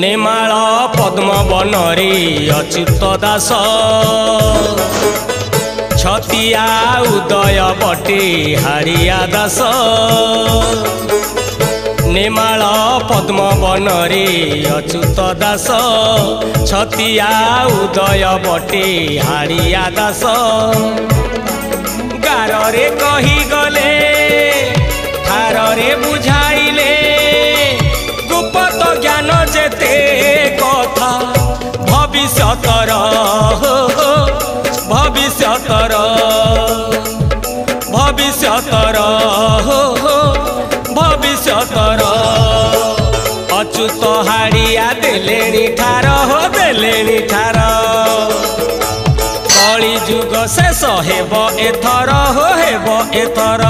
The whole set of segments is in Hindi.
नेमाळ पद्म बनरे अच्युत दास छतिया उदय बटे हारिया दास नेमाळ पद्म बनरे अच्युत दास छतिया उदय बटे हारिया दास गारे कही गले ठारे बुझाइले गुप्त ज्ञान जेते कथा भविष्यतर भविष्यतर भविष्यतर भविष्यतर अच्युत हाड़िया देलेनी ठार हो देलेनी ठार कली जुग शेष हेब एथर हो हेब एथर।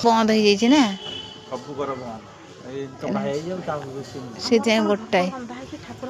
बंद हो जाए ना सब कर से गोटाए ठाकुर